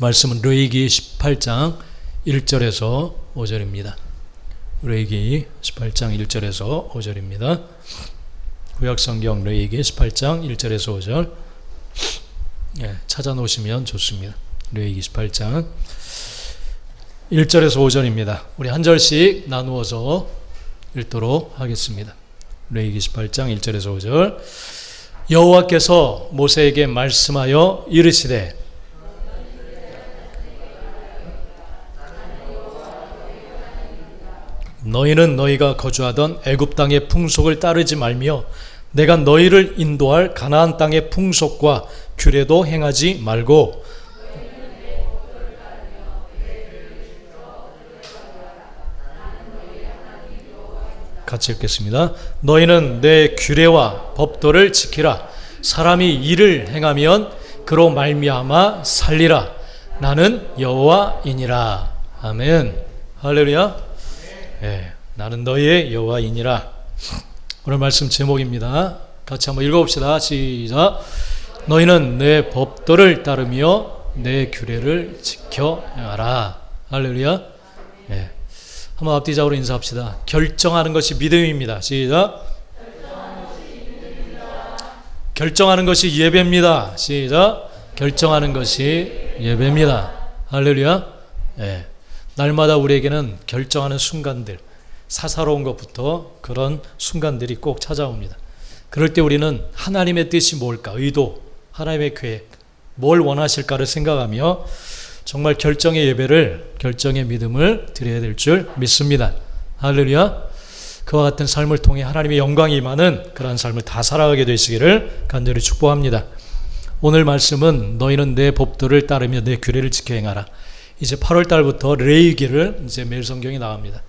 말씀은 레위기 18장 1절에서 5절입니다. 레위기 18장 1절에서 5절입니다. 구약성경 레위기 18장 1절에서 5절 찾아놓으시면 좋습니다. 레위기 18장 1절에서 5절입니다. 우리 한 절씩 나누어서 읽도록 하겠습니다. 레위기 18장 1절에서 5절. 여호와께서 모세에게 말씀하여 이르시되 너희는 너희가 거주하던 애굽 땅의 풍속을 따르지 말며 내가 너희를 인도할 가나안 땅의 풍속과 규례도 행하지 말고 같이 읽겠습니다. 너희는 내 규례와 법도를 지키라. 사람이 이를 행하면 그로 말미암아 살리라. 나는 여호와이니라. 아멘. 할렐루야. 나는 너희의 여호와이니라. 오늘 말씀 제목입니다. 같이 한번 읽어봅시다. 시작. 너희는 내 법도를 따르며 내 규례를 지켜 행하라. 할렐루야. 한번 앞뒤자로 인사합시다. 결정하는 것이 믿음입니다. 시작. 결정하는 것이 예배입니다. 시작. 결정하는 것이 예배입니다. 할렐루야. 날마다 우리에게는 결정하는 순간들, 사사로운 것부터 그런 순간들이 꼭 찾아옵니다. 그럴 때 우리는 하나님의 뜻이 뭘까, 의도, 하나님의 계획, 뭘 원하실까를 생각하며 정말 결정의 예배를, 결정의 믿음을 드려야 될 줄 믿습니다. 할렐루야. 그와 같은 삶을 통해 하나님의 영광이 임하는 그러한 삶을 다 살아가게 되시기를 간절히 축복합니다. 오늘 말씀은 너희는 내 법도를 따르며 내 규례를 지켜 행하라. 이제 8월 달부터 레위기를 이제 매일 성경이 나옵니다.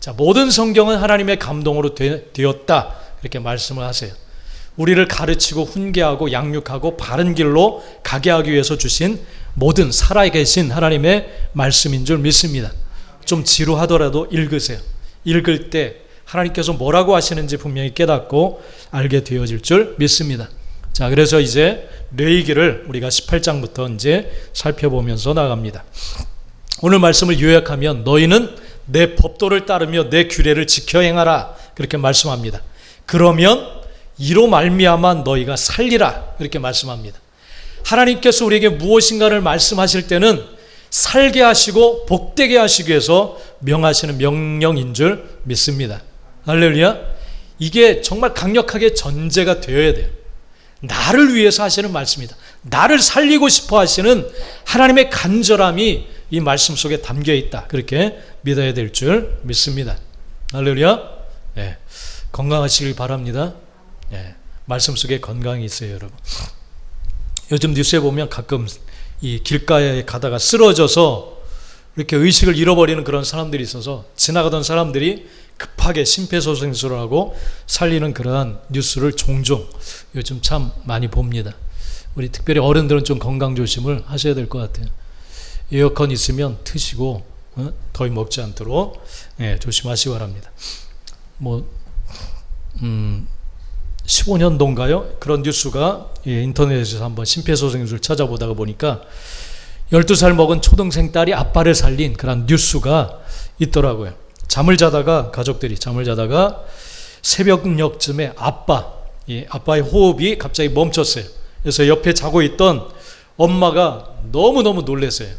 자, 모든 성경은 하나님의 감동으로 되었다. 이렇게 말씀을 하세요. 우리를 가르치고 훈계하고 양육하고 바른 길로 가게 하기 위해서 주신 모든 살아계신 하나님의 말씀인 줄 믿습니다. 좀 지루하더라도 읽으세요. 읽을 때 하나님께서 뭐라고 하시는지 분명히 깨닫고 알게 되어질 줄 믿습니다. 자, 그래서 이제 레위기를 우리가 18장부터 이제 살펴보면서 나갑니다. 오늘 말씀을 요약하면 너희는 내 법도를 따르며 내 규례를 지켜 행하라. 그렇게 말씀합니다. 그러면 이로 말미암아 너희가 살리라. 이렇게 말씀합니다. 하나님께서 우리에게 무엇인가를 말씀하실 때는 살게 하시고 복되게 하시기 위해서 명하시는 명령인 줄 믿습니다. 할렐루야. 이게 정말 강력하게 전제가 되어야 돼요. 나를 위해서 하시는 말씀이다. 나를 살리고 싶어 하시는 하나님의 간절함이 이 말씀 속에 담겨 있다. 그렇게 믿어야 될 줄 믿습니다. 할렐루야. 건강하시길 바랍니다. 말씀 속에 건강이 있어요, 여러분. 요즘 뉴스에 보면 가끔 이 길가에 가다가 쓰러져서 이렇게 의식을 잃어버리는 그런 사람들이 있어서 지나가던 사람들이 급하게 심폐소생술을 하고 살리는 그러한 뉴스를 종종 요즘 참 많이 봅니다. 우리 특별히 어른들은 좀 건강 조심을 하셔야 될 것 같아요. 에어컨 있으면 트시고 더위 먹지 않도록 조심하시기 바랍니다. 15년도인가요? 그런 뉴스가 인터넷에서 한번 심폐소생술 찾아보다가 보니까 12살 먹은 초등생 딸이 아빠를 살린 그런 뉴스가 있더라고요. 가족들이 잠을 자다가 새벽녘쯤에 아빠의 호흡이 갑자기 멈췄어요. 그래서 옆에 자고 있던 엄마가 너무너무 놀랐어요.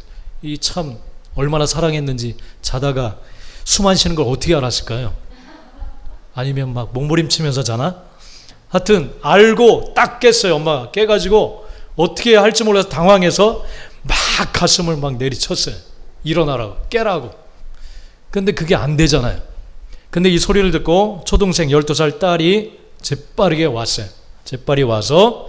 이 참 얼마나 사랑했는지 자다가 숨 안 쉬는 걸 어떻게 알았을까요? 아니면 막 몸부림치면서 자나? 하여튼 알고 딱 깼어요. 엄마가 깨가지고 어떻게 할지 몰라서 당황해서 막 가슴을 막 내리쳤어요. 일어나라고, 깨라고. 근데 그게 안 되잖아요. 근데 이 소리를 듣고 초등생 12살 딸이 재빠르게 왔어요. 재빨리 와서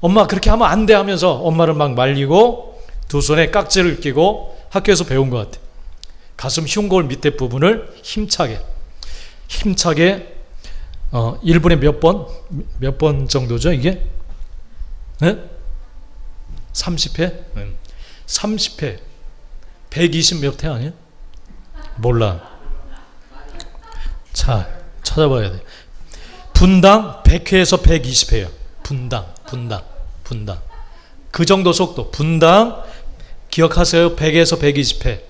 엄마 그렇게 하면 안 돼 하면서 엄마를 막 말리고 두 손에 깍지를 끼고 학교에서 배운 것 같아요. 가슴 흉골 밑에 부분을 힘차게 1분에 몇 번 정도죠 이게? 30회? 30회 120 몇 회 아니에요? 몰라. 자, 찾아봐야 돼. 분당 100회에서 120회예요. 분당. 그 정도 속도. 분당 기억하세요? 100에서 120회.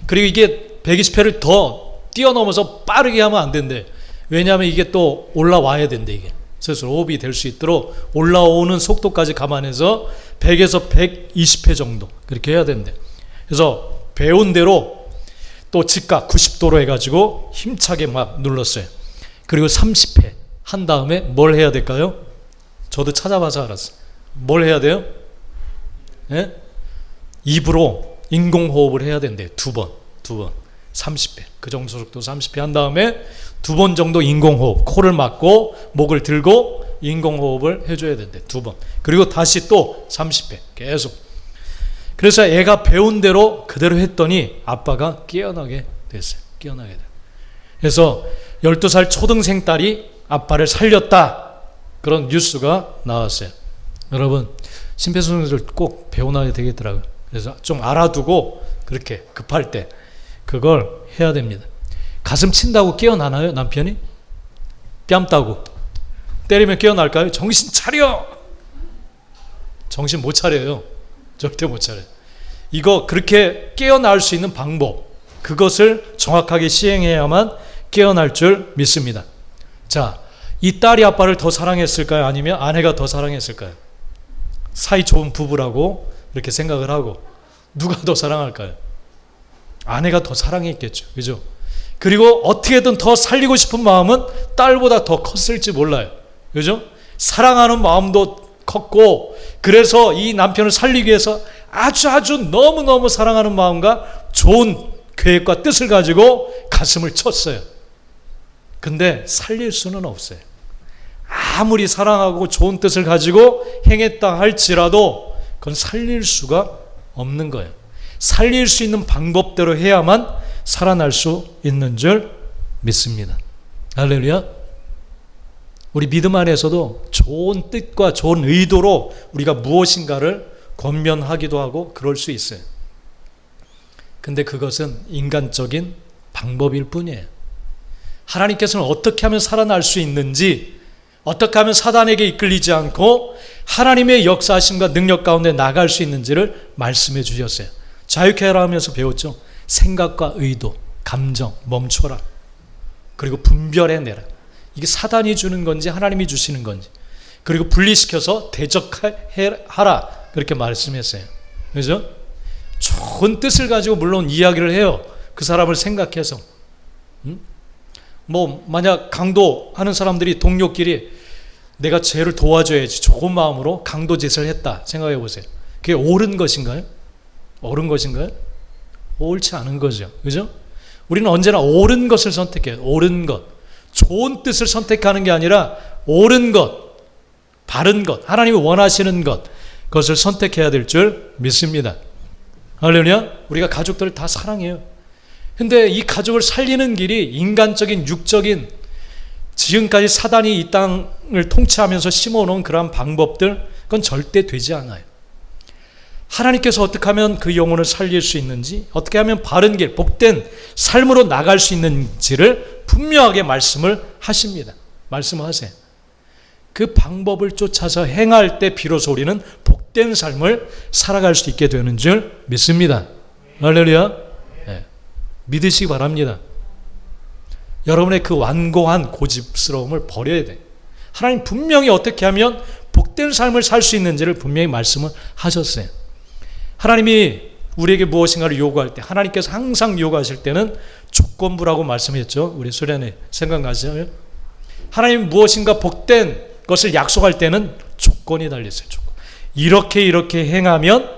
그리고 이게 120회를 더 뛰어넘어서 빠르게 하면 안 된대. 왜냐하면 이게 또 올라와야 된대. 이게 스스로 호흡이 될 수 있도록 올라오는 속도까지 감안해서 100에서 120회 정도 그렇게 해야 된대. 그래서 배운 대로 또 즉각 90도로 해가지고 힘차게 막 눌렀어요. 그리고 30회 한 다음에 뭘 해야 될까요? 저도 찾아봐서 알았어요. 뭘 해야 돼요? 예? 입으로 인공호흡을 해야 된대요. 두 번 30회 그 정도 속도 30회 한 다음에 두 번 정도 인공호흡, 코를 막고 목을 들고 인공호흡을 해줘야 된대. 두 번. 그리고 다시 또 30회 계속. 그래서 애가 배운 대로 그대로 했더니 아빠가 깨어나게 됐어요. 깨어나게 됐어요. 그래서 12살 초등생 딸이 아빠를 살렸다, 그런 뉴스가 나왔어요. 여러분 심폐소생술을 꼭 배워놔야 되겠더라고요. 그래서 좀 알아두고 그렇게 급할 때 그걸 해야 됩니다. 가슴 친다고 깨어나나요? 남편이? 뺨 따고 때리면 깨어날까요? 정신 차려! 정신 못 차려요. 절대 못 차려요. 이거 그렇게 깨어날 수 있는 방법, 그것을 정확하게 시행해야만 깨어날 줄 믿습니다. 자, 이 딸이 아빠를 더 사랑했을까요? 아니면 아내가 더 사랑했을까요? 사이 좋은 부부라고 이렇게 생각을 하고 누가 더 사랑할까요? 아내가 더 사랑했겠죠. 그죠? 그리고 어떻게든 더 살리고 싶은 마음은 딸보다 더 컸을지 몰라요. 그죠? 사랑하는 마음도 컸고, 그래서 이 남편을 살리기 위해서 아주 너무너무 사랑하는 마음과 좋은 계획과 뜻을 가지고 가슴을 쳤어요. 근데 살릴 수는 없어요. 아무리 사랑하고 좋은 뜻을 가지고 행했다 할지라도 그건 살릴 수가 없는 거예요. 살릴 수 있는 방법대로 해야만 살아날 수 있는 줄 믿습니다. 할렐루야. 우리 믿음 안에서도 좋은 뜻과 좋은 의도로 우리가 무엇인가를 권면하기도 하고 그럴 수 있어요. 근데 그것은 인간적인 방법일 뿐이에요. 하나님께서는 어떻게 하면 살아날 수 있는지, 어떻게 하면 사단에게 이끌리지 않고 하나님의 역사하심과 능력 가운데 나갈 수 있는지를 말씀해 주셨어요. 자유케 하라 하면서 배웠죠. 생각과 의도, 감정 멈춰라. 그리고 분별해내라. 이게 사단이 주는 건지 하나님이 주시는 건지. 그리고 분리시켜서 대적하라. 그렇게 말씀했어요. 그죠? 좋은 뜻을 가지고 물론 이야기를 해요. 그 사람을 생각해서. 만약 강도하는 사람들이 동료끼리 내가 쟤를 도와줘야지 좋은 마음으로 강도 짓을 했다 생각해 보세요. 그게 옳은 것인가요? 옳은 것인가요? 옳지 않은 거죠. 그죠? 우리는 언제나 옳은 것을 선택해요. 옳은 것. 좋은 뜻을 선택하는 게 아니라 옳은 것, 바른 것, 하나님이 원하시는 것, 그것을 선택해야 될 줄 믿습니다. 할렐루야. 우리가 가족들을 다 사랑해요. 근데 이 가족을 살리는 길이 인간적인 육적인, 지금까지 사단이 이 땅을 통치하면서 심어놓은 그러한 방법들, 그건 절대 되지 않아요. 하나님께서 어떻게 하면 그 영혼을 살릴 수 있는지, 어떻게 하면 바른 길, 복된 삶으로 나갈 수 있는지를 분명하게 말씀을 하십니다. 말씀하세요. 그 방법을 쫓아서 행할 때 비로소 우리는 복된 삶을 살아갈 수 있게 되는 줄 믿습니다. 할렐루야. 네. 믿으시기 바랍니다. 여러분의 그 완고한 고집스러움을 버려야 돼. 하나님 분명히 어떻게 하면 복된 삶을 살 수 있는지를 분명히 말씀을 하셨어요. 하나님이 우리에게 무엇인가를 요구할 때, 하나님께서 항상 요구하실 때는 조건부라고 말씀했죠. 우리 수련회 생각나시죠? 하나님 무엇인가 복된 것을 약속할 때는 조건이 달렸어요. 조건. 이렇게 행하면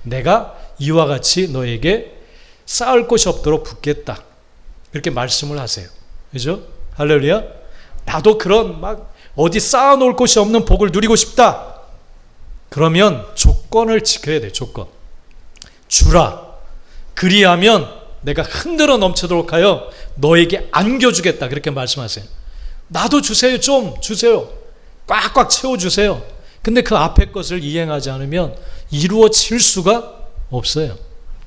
내가 이와 같이 너에게 쌓을 곳이 없도록 붓겠다. 그렇게 말씀을 하세요. 그죠? 할렐루야. 나도 그런 막 어디 쌓아놓을 곳이 없는 복을 누리고 싶다. 그러면 조건을 지켜야 돼요. 조건. 주라. 그리하면 내가 흔들어 넘치도록 하여 너에게 안겨주겠다. 그렇게 말씀하세요. 나도 주세요. 좀 주세요. 꽉꽉 채워주세요. 근데 그 앞에 것을 이행하지 않으면 이루어질 수가 없어요.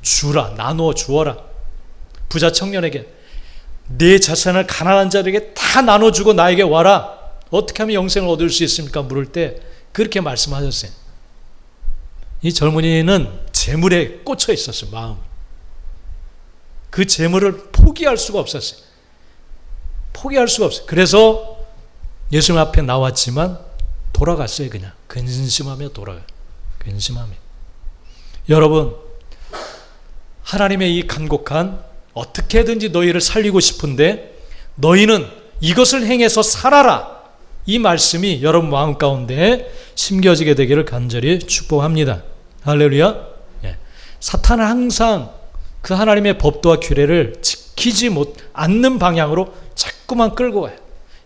주라. 나누어 주어라. 부자 청년에게 내 자산을 가난한 자들에게 다 나눠주고 나에게 와라. 어떻게 하면 영생을 얻을 수 있습니까? 물을 때 그렇게 말씀하셨어요. 이 젊은이는 재물에 꽂혀 있었어요. 마음. 그 재물을 포기할 수가 없었어요. 포기할 수가 없어요. 그래서 예수님 앞에 나왔지만 돌아갔어요. 그냥 근심하며 돌아가요. 근심하며. 여러분, 하나님의 이 간곡한 어떻게든지 너희를 살리고 싶은데 너희는 이것을 행해서 살아라, 이 말씀이 여러분 마음 가운데 심겨지게 되기를 간절히 축복합니다. 할렐루야. 예. 사탄은 항상 그 하나님의 법도와 규례를 지키지 않는 방향으로 자꾸만 끌고 가요.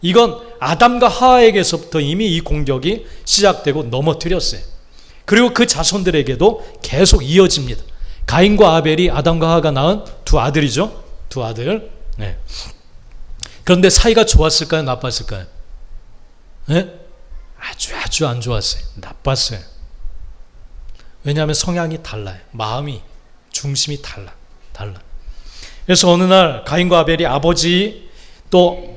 이건 아담과 하와에게서부터 이미 이 공격이 시작되고 넘어뜨렸어요. 그리고 그 자손들에게도 계속 이어집니다. 가인과 아벨이 아담과 하와가 낳은 두 아들이죠. 두 아들. 네. 그런데 사이가 좋았을까요? 나빴을까요? 네? 아주 안 좋았어요. 나빴어요. 왜냐하면 성향이 달라요. 마음이, 중심이 달라. 그래서 어느 날 가인과 아벨이 아버지 또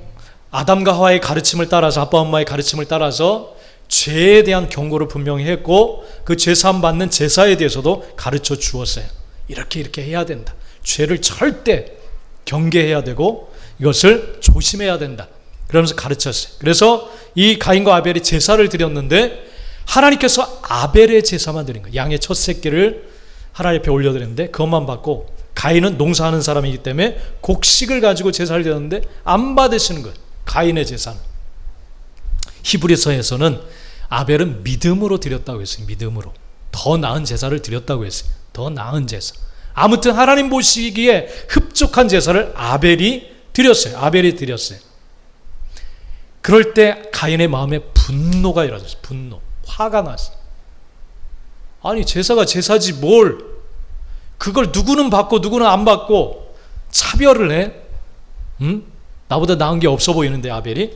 아담과 하와의 가르침을 따라서, 아빠 엄마의 가르침을 따라서 죄에 대한 경고를 분명히 했고 그 죄사함 받는 제사에 대해서도 가르쳐 주었어요. 이렇게 해야 된다. 죄를 절대 경계해야 되고 이것을 조심해야 된다. 그러면서 가르쳤어요. 그래서 이 가인과 아벨이 제사를 드렸는데 하나님께서 아벨의 제사만 드린 거예요. 양의 첫 새끼를 하나님 앞에 올려드렸는데 그것만 받고, 가인은 농사하는 사람이기 때문에 곡식을 가지고 제사를 드렸는데 안 받으시는 거예요. 가인의 제사는. 히브리서에서는 아벨은 믿음으로 드렸다고 했어요. 믿음으로. 더 나은 제사를 드렸다고 했어요. 더 나은 제사. 아무튼 하나님 보시기에 흡족한 제사를 아벨이 드렸어요. 그럴 때 가인의 마음에 분노가 일어났어요. 분노. 화가 났어요. 아니, 제사가 제사지 뭘 그걸 누구는 받고 누구는 안 받고 차별을 해? 나보다 나은 게 없어 보이는데 아벨이?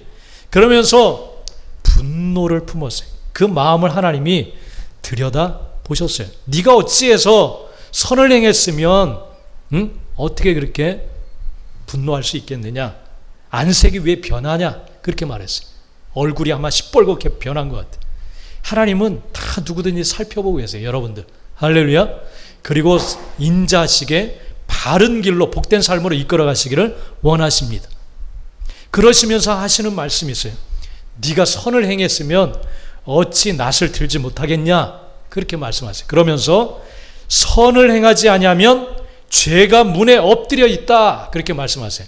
그러면서 분노를 품었어요. 그 마음을 하나님이 들여다 보셨어요. 네가 어찌해서 선을 행했으면 어떻게 그렇게 분노할 수 있겠느냐? 안색이 왜 변하냐? 그렇게 말했어요. 얼굴이 아마 시뻘겋게 변한 것 같아요. 하나님은 다 누구든지 살펴보고 계세요. 여러분들. 할렐루야. 그리고 인자하시게 바른 길로 복된 삶으로 이끌어 가시기를 원하십니다. 그러시면서 하시는 말씀이 있어요. 네가 선을 행했으면 어찌 낫을 들지 못하겠냐? 그렇게 말씀하세요. 그러면서 선을 행하지 아니하면 죄가 문에 엎드려 있다. 그렇게 말씀하세요.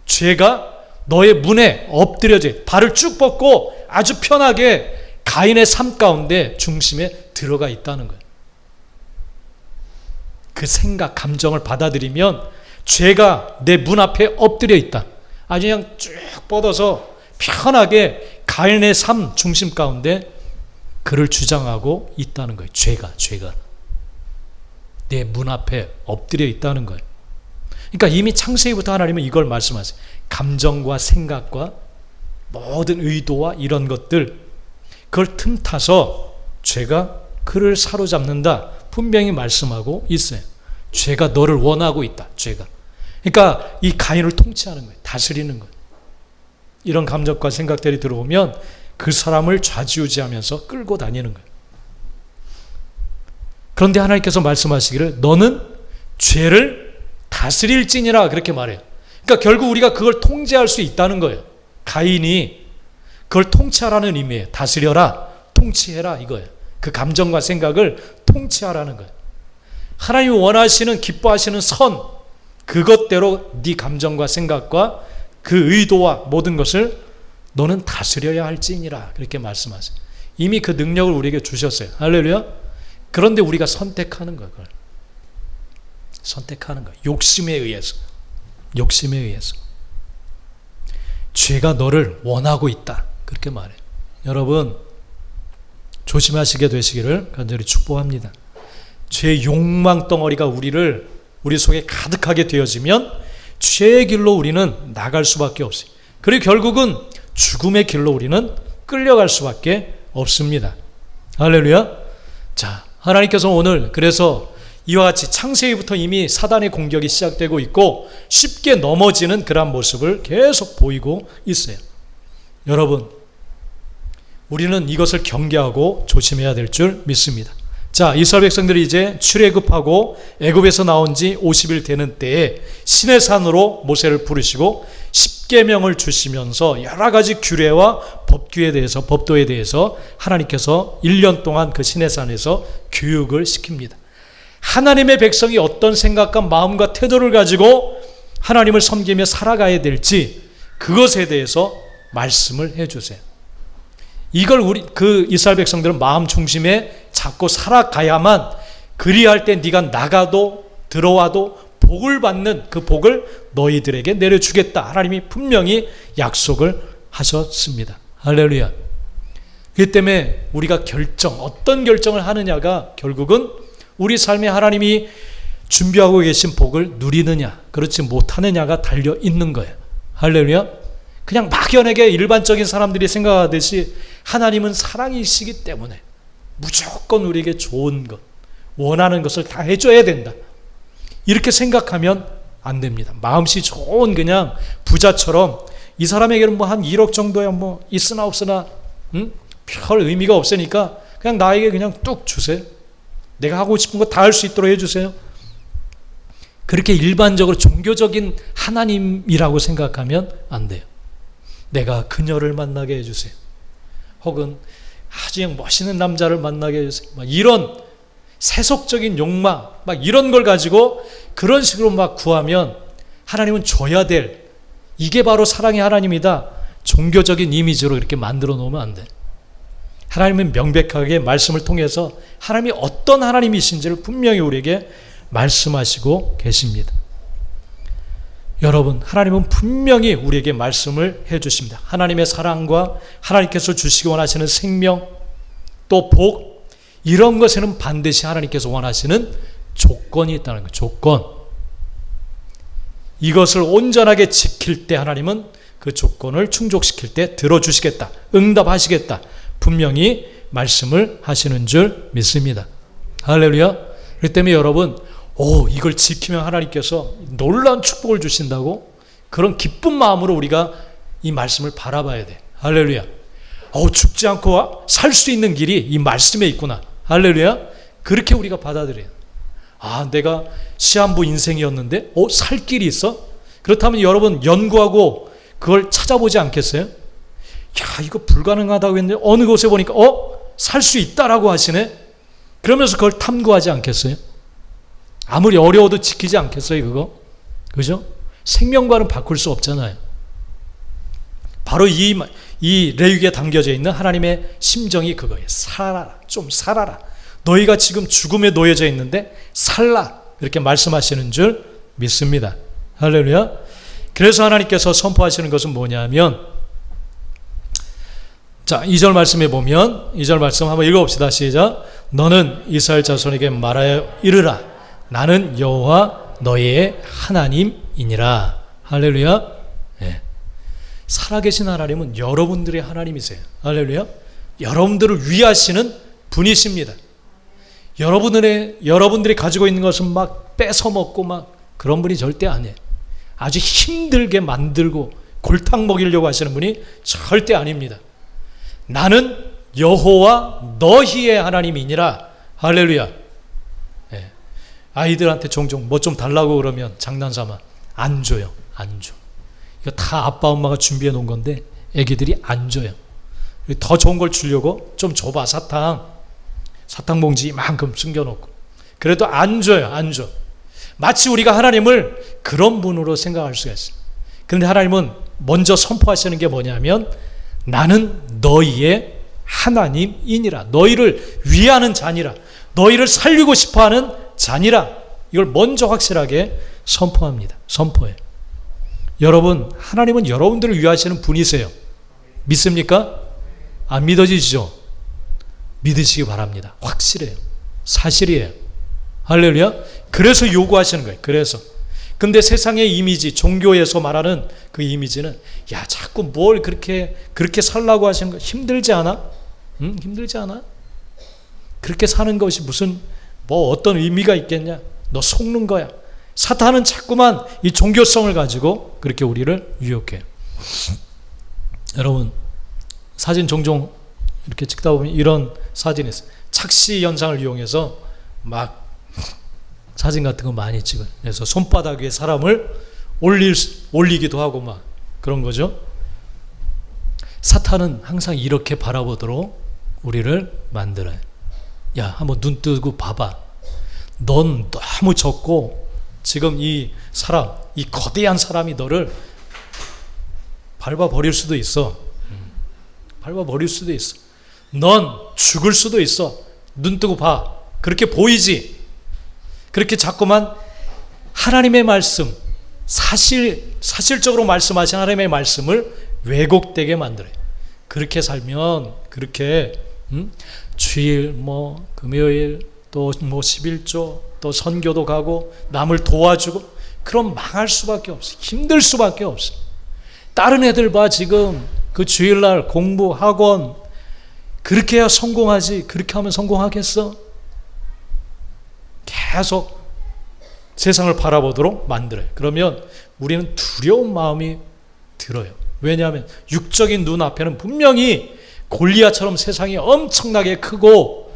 죄가 너의 문에 엎드려져 있다. 발을 쭉 뻗고 아주 편하게 가인의 삶 가운데 중심에 들어가 있다는 거예요. 그 생각, 감정을 받아들이면 죄가 내 문 앞에 엎드려 있다. 아주 그냥 쭉 뻗어서 편하게 가인의 삶 중심 가운데 그를 주장하고 있다는 거예요. 죄가 내 문 앞에 엎드려 있다는 거예요. 그러니까 이미 창세기부터 하나님은 이걸 말씀하세요. 감정과 생각과 모든 의도와 이런 것들, 그걸 틈타서 죄가 그를 사로잡는다. 분명히 말씀하고 있어요. 죄가 너를 원하고 있다. 죄가. 그러니까 이 가인을 통치하는 거예요. 다스리는 거예요. 이런 감정과 생각들이 들어오면 그 사람을 좌지우지하면서 끌고 다니는 거예요. 그런데 하나님께서 말씀하시기를 너는 죄를 다스릴지니라 그렇게 말해요. 그러니까 결국 우리가 그걸 통제할 수 있다는 거예요. 가인이 그걸 통치하라는 의미예요. 다스려라, 통치해라 이거예요. 그 감정과 생각을 통치하라는 거예요. 하나님이 원하시는, 기뻐하시는 선, 그것대로 네 감정과 생각과 그 의도와 모든 것을 너는 다스려야 할지니라 그렇게 말씀하세요. 이미 그 능력을 우리에게 주셨어요. 할렐루야. 그런데 우리가 선택하는 거예요. 그걸. 선택하는 거예요. 욕심에 의해서. 죄가 너를 원하고 있다. 그렇게 말해요. 여러분, 조심하시게 되시기를 간절히 축복합니다. 죄의 욕망 덩어리가 우리 속에 가득하게 되어지면 죄의 길로 우리는 나갈 수밖에 없어요. 그리고 결국은 죽음의 길로 우리는 끌려갈 수밖에 없습니다. 할렐루야. 자, 하나님께서 오늘 그래서 이와 같이 창세기부터 이미 사단의 공격이 시작되고 있고 쉽게 넘어지는 그런 모습을 계속 보이고 있어요. 여러분, 우리는 이것을 경계하고 조심해야 될 줄 믿습니다. 자, 이스라엘 백성들이 이제 출애굽하고 애굽에서 나온 지 50일 되는 때에 시내산으로 모세를 부르시고 십계명을 주시면서 여러 가지 규례와 법도에 대해서 하나님께서 1년 동안 그 시내산에서 교육을 시킵니다. 하나님의 백성이 어떤 생각과 마음과 태도를 가지고 하나님을 섬기며 살아가야 될지 그것에 대해서 말씀을 해주세요. 이걸 그 이스라엘 백성들은 마음 중심에 잡고 살아가야만, 그리할 때 네가 나가도 들어와도 복을 받는 그 복을 너희들에게 내려주겠다. 하나님이 분명히 약속을 하셨습니다. 할렐루야. 그렇기 때문에 우리가 어떤 결정을 하느냐가 결국은 우리 삶에 하나님이 준비하고 계신 복을 누리느냐 그렇지 못하느냐가 달려 있는 거예요. 할렐루야. 그냥 막연하게 일반적인 사람들이 생각하듯이 하나님은 사랑이시기 때문에 무조건 우리에게 좋은 것, 원하는 것을 다 해줘야 된다, 이렇게 생각하면 안 됩니다. 마음씨 좋은 그냥 부자처럼 이 사람에게는 뭐 한 1억 정도야 뭐 있으나 없으나 별 의미가 없으니까 그냥 나에게 그냥 뚝 주세요. 내가 하고 싶은 거 다 할 수 있도록 해주세요. 그렇게 일반적으로 종교적인 하나님이라고 생각하면 안 돼요. 내가 그녀를 만나게 해주세요. 혹은 아주 멋있는 남자를 만나게 해주세요. 막 이런 세속적인 욕망, 막 이런 걸 가지고 그런 식으로 막 구하면 하나님은 줘야 될, 이게 바로 사랑의 하나님이다, 종교적인 이미지로 이렇게 만들어 놓으면 안 돼. 하나님은 명백하게 말씀을 통해서 하나님이 어떤 하나님이신지를 분명히 우리에게 말씀하시고 계십니다. 여러분, 하나님은 분명히 우리에게 말씀을 해주십니다. 하나님의 사랑과 하나님께서 주시기 원하시는 생명, 또 복, 이런 것에는 반드시 하나님께서 원하시는 조건이 있다는 거예요. 조건. 이것을 온전하게 지킬 때 하나님은 그 조건을 충족시킬 때 들어주시겠다, 응답하시겠다, 분명히 말씀을 하시는 줄 믿습니다. 할렐루야. 그렇기 때문에 여러분, 이걸 지키면 하나님께서 놀라운 축복을 주신다고, 그런 기쁜 마음으로 우리가 이 말씀을 바라봐야 돼. 할렐루야. 죽지 않고 살 수 있는 길이 이 말씀에 있구나. 할렐루야. 그렇게 우리가 받아들여요. 내가 시한부 인생이었는데 살 길이 있어? 그렇다면 여러분 연구하고 그걸 찾아보지 않겠어요? 이거 불가능하다고 했는데 어느 곳에 보니까 살 수 있다라고 하시네. 그러면서 그걸 탐구하지 않겠어요? 아무리 어려워도 지키지 않겠어요, 그거? 그죠? 생명과는 바꿀 수 없잖아요. 바로 이 레위기에 담겨져 있는 하나님의 심정이 그거예요. 살아라, 좀 살아라. 너희가 지금 죽음에 놓여져 있는데 살라, 이렇게 말씀하시는 줄 믿습니다. 할렐루야. 그래서 하나님께서 선포하시는 것은 뭐냐면, 자, 2절 말씀에 보면, 2절 말씀 한번 읽어봅시다. 시작. 너는 이스라엘 자손에게 말하여 이르라. 나는 여호와 너희의 하나님이니라. 할렐루야. 네. 살아계신 하나님은 여러분들의 하나님이세요. 할렐루야. 여러분들을 위하시는 분이십니다. 여러분들이 가지고 있는 것은 막 뺏어먹고 막 그런 분이 절대 아니에요. 아주 힘들게 만들고 골탕 먹이려고 하시는 분이 절대 아닙니다. 나는 여호와 너희의 하나님이니라. 할렐루야. 아이들한테 종종 뭐 좀 달라고 그러면 장난삼아 안 줘요. 안 줘. 이거 다 아빠 엄마가 준비해 놓은 건데 애기들이 안 줘요. 더 좋은 걸 주려고 좀 줘봐. 사탕 봉지 이만큼 숨겨놓고. 그래도 안 줘요. 안 줘. 마치 우리가 하나님을 그런 분으로 생각할 수가 있어요. 그런데 하나님은 먼저 선포하시는 게 뭐냐면, 나는 너희의 하나님이니라. 너희를 위하는 자니라. 너희를 살리고 싶어하는 자니라. 이걸 먼저 확실하게 선포합니다. 선포해요. 여러분, 하나님은 여러분들을 위하시는 분이세요. 믿습니까? 안 믿어지시죠? 믿으시기 바랍니다. 확실해요. 사실이에요. 할렐루야. 그래서 요구하시는 거예요. 그래서. 근데 세상의 이미지, 종교에서 말하는 그 이미지는, 자꾸 뭘 그렇게 살라고 하시는 거 힘들지 않아? 힘들지 않아? 그렇게 사는 것이 무슨 어떤 의미가 있겠냐? 너 속는 거야. 사탄은 자꾸만 이 종교성을 가지고 그렇게 우리를 유혹해요. 여러분, 사진 종종 이렇게 찍다 보면 이런 사진이 있어요. 착시 현상을 이용해서 막 사진 같은 거 많이 찍어요. 그래서 손바닥 위에 사람을 올리기도 하고 막 그런 거죠. 사탄은 항상 이렇게 바라보도록 우리를 만들어요. 야, 한번 눈 뜨고 봐봐. 넌 너무 적고 지금 이 사람, 이 거대한 사람이 너를 밟아버릴 수도 있어. 밟아버릴 수도 있어. 넌 죽을 수도 있어. 눈 뜨고 봐. 그렇게 보이지? 그렇게 자꾸만 하나님의 말씀, 사실적으로 말씀하신 하나님의 말씀을 왜곡되게 만들어요. 그렇게 살면, 그렇게, 주일, 금요일, 또 11조, 또 선교도 가고, 남을 도와주고, 그럼 망할 수밖에 없어. 힘들 수밖에 없어. 다른 애들 봐, 지금. 그 주일날 공부, 학원, 그렇게 해야 성공하지. 그렇게 하면 성공하겠어? 계속 세상을 바라보도록 만들어요. 그러면 우리는 두려운 마음이 들어요. 왜냐하면 육적인 눈앞에는 분명히 골리앗처럼 세상이 엄청나게 크고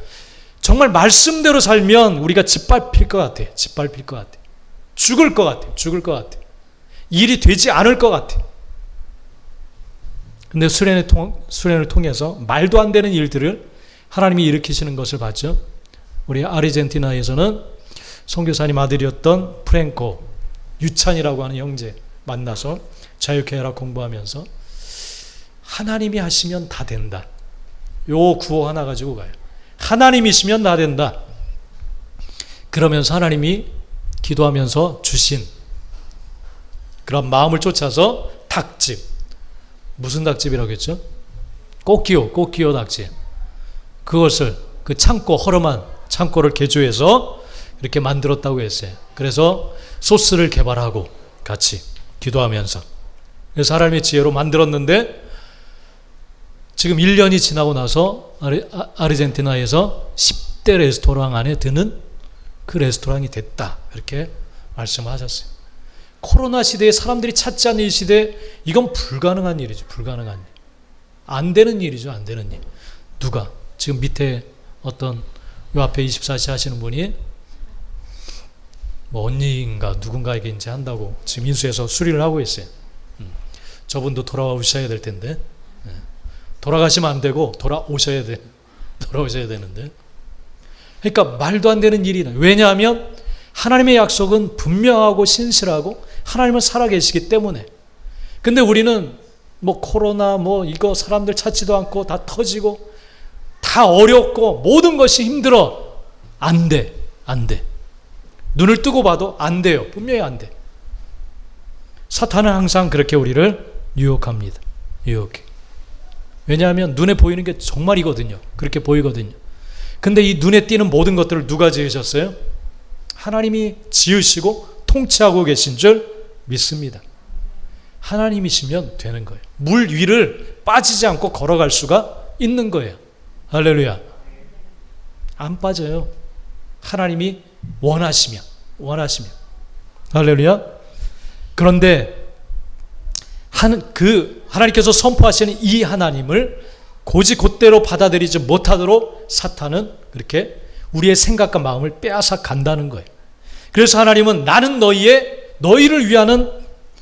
정말 말씀대로 살면 우리가 짓밟힐 것 같아. 짓밟힐 것 같아. 죽을 것 같아. 죽을 것 같아. 일이 되지 않을 것 같아. 근데 수련을 통해서 말도 안 되는 일들을 하나님이 일으키시는 것을 봤죠. 우리 아르헨티나에서는 선교사님 아들이었던 프랭코 유찬이라고 하는 형제 만나서 자유케이라 공부하면서 하나님이 하시면 다 된다. 요 구호 하나 가지고 가요. 하나님이시면 다 된다. 그러면서 하나님이 기도하면서 주신 그런 마음을 쫓아서 닭집, 무슨 닭집이라고 했죠? 꽃기호 닭집. 그것을 그 창고, 허름한 창고를 개조해서 이렇게 만들었다고 했어요. 그래서 소스를 개발하고 같이 기도하면서. 그래서 하나님의 지혜로 만들었는데 지금 1년이 지나고 나서 아르헨티나에서 10대 레스토랑 안에 드는 그 레스토랑이 됐다. 이렇게 말씀하셨어요. 코로나 시대에 사람들이 찾지 않는 이 시대에 이건 불가능한 일이죠. 불가능한 일. 안 되는 일이죠. 안 되는 일. 누가? 지금 밑에 어떤 요 앞에 24시 하시는 분이 언니인가 누군가에게 이제 한다고 지금 인수해서 수리를 하고 있어요. 저분도 돌아오셔야 될 텐데 돌아가시면 안 되고 돌아오셔야 되는데 그러니까 말도 안 되는 일이다. 왜냐하면 하나님의 약속은 분명하고 신실하고 하나님은 살아계시기 때문에. 근데 우리는 코로나 이거 사람들 찾지도 않고 다 터지고 다 어렵고 모든 것이 힘들어. 안 돼. 눈을 뜨고 봐도 안 돼요. 분명히 안 돼. 사탄은 항상 그렇게 우리를 유혹합니다. 유혹해. 왜냐하면 눈에 보이는 게 정말이거든요. 그렇게 보이거든요. 근데 이 눈에 띄는 모든 것들을 누가 지으셨어요? 하나님이 지으시고 통치하고 계신 줄 믿습니다. 하나님이시면 되는 거예요. 물 위를 빠지지 않고 걸어갈 수가 있는 거예요. 할렐루야. 안 빠져요. 하나님이 원하시면. 할렐루야. 그런데 하나님께서 선포하시는 이 하나님을 곧대로 받아들이지 못하도록 사탄은 그렇게 우리의 생각과 마음을 빼앗아 간다는 거예요. 그래서 하나님은 나는 너희를 위하는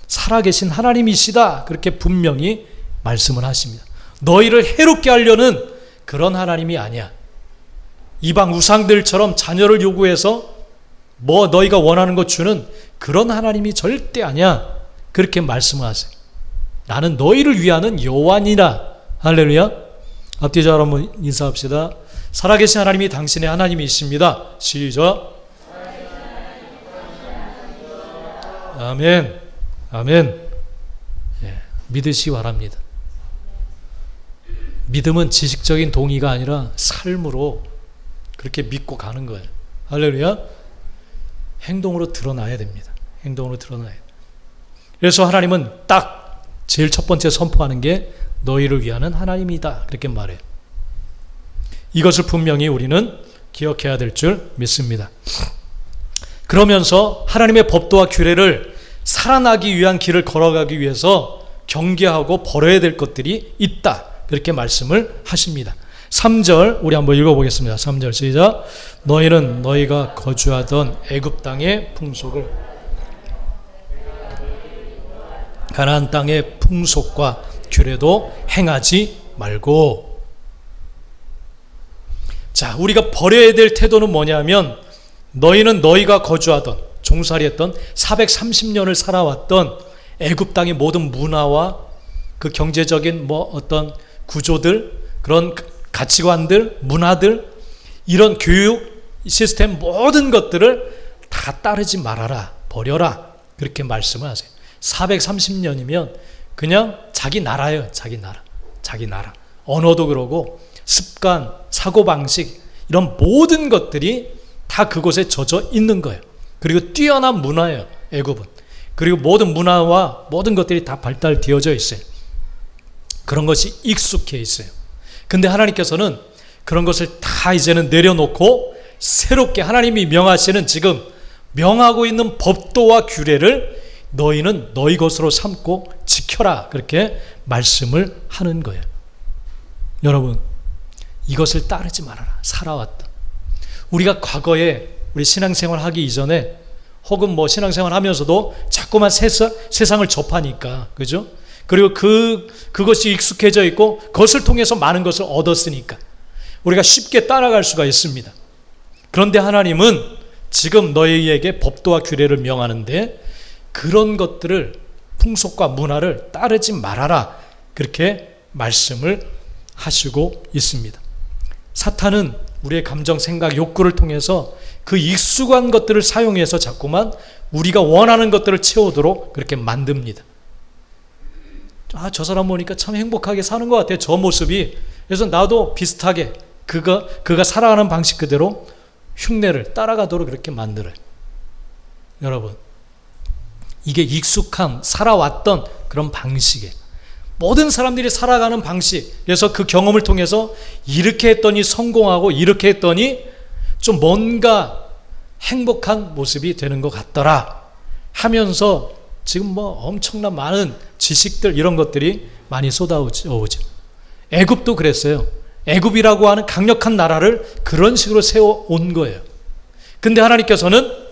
살아계신 하나님이시다. 그렇게 분명히 말씀을 하십니다. 너희를 해롭게 하려는 그런 하나님이 아니야. 이방 우상들처럼 자녀를 요구해서 너희가 원하는 것 주는 그런 하나님이 절대 아니야. 그렇게 말씀을 하세요. 나는 너희를 위하는 여호와니라. 할렐루야. 앞뒤 잘 한번 인사합시다. 살아계신 하나님이 당신의 하나님이십니다. 시작. 아멘. 믿으시기 바랍니다. 믿음은 지식적인 동의가 아니라 삶으로 그렇게 믿고 가는 거예요. 할렐루야. 행동으로 드러나야 됩니다. 행동으로 드러나야 돼요. 그래서 하나님은 딱 제일 첫 번째 선포하는 게 너희를 위하는 하나님이다. 그렇게 말해요. 이것을 분명히 우리는 기억해야 될 줄 믿습니다. 그러면서 하나님의 법도와 규례를 살아나기 위한 길을 걸어가기 위해서 경계하고 버려야 될 것들이 있다. 그렇게 말씀을 하십니다. 3절 우리 한번 읽어보겠습니다. 3절 시작. 너희는 너희가 거주하던 애굽 땅의 풍속을, 가나안 땅의 풍속과 규례도 행하지 말고. 자, 우리가 버려야 될 태도는 뭐냐면, 너희는 너희가 거주하던, 종살이했던 430년을 살아왔던 애굽 땅의 모든 문화와 그 경제적인 어떤 구조들, 그런 가치관들, 문화들, 이런 교육 시스템 모든 것들을 다 따르지 말아라, 버려라, 그렇게 말씀을 하세요. 430년이면 그냥 자기 나라예요. 자기 나라. 언어도 그러고 습관, 사고방식, 이런 모든 것들이 다 그곳에 젖어 있는 거예요. 그리고 뛰어난 문화예요, 애굽은. 그리고 모든 문화와 모든 것들이 다 발달되어져 있어요. 그런 것이 익숙해 있어요. 근데 하나님께서는 그런 것을 다 이제는 내려놓고 새롭게 하나님이 명하시는, 지금 명하고 있는 법도와 규례를 너희는 너희 것으로 삼고 지켜라, 그렇게 말씀을 하는 거예요. 여러분, 이것을 따르지 말아라. 살아왔던, 우리가 과거에 우리 신앙생활 하기 이전에 혹은 신앙생활 하면서도 자꾸만 세상을 접하니까, 그죠? 그리고 그것이 익숙해져 있고 그것을 통해서 많은 것을 얻었으니까 우리가 쉽게 따라갈 수가 있습니다. 그런데 하나님은 지금 너희에게 법도와 규례를 명하는데, 그런 것들을, 풍속과 문화를 따르지 말아라, 그렇게 말씀을 하시고 있습니다. 사탄은 우리의 감정, 생각, 욕구를 통해서 그 익숙한 것들을 사용해서 자꾸만 우리가 원하는 것들을 채우도록 그렇게 만듭니다. 저 사람 보니까 참 행복하게 사는 것 같아요, 저 모습이. 그래서 나도 비슷하게 그가 살아가는 방식 그대로 흉내를 따라가도록 그렇게 만들어요. 여러분, 이게 익숙한, 살아왔던 그런 방식이에요. 모든 사람들이 살아가는 방식. 그래서 그 경험을 통해서 이렇게 했더니 성공하고, 이렇게 했더니 좀 뭔가 행복한 모습이 되는 것 같더라 하면서 지금 엄청난 많은 지식들, 이런 것들이 많이 쏟아오죠. 애굽도 그랬어요. 애굽이라고 하는 강력한 나라를 그런 식으로 세워온 거예요. 근데 하나님께서는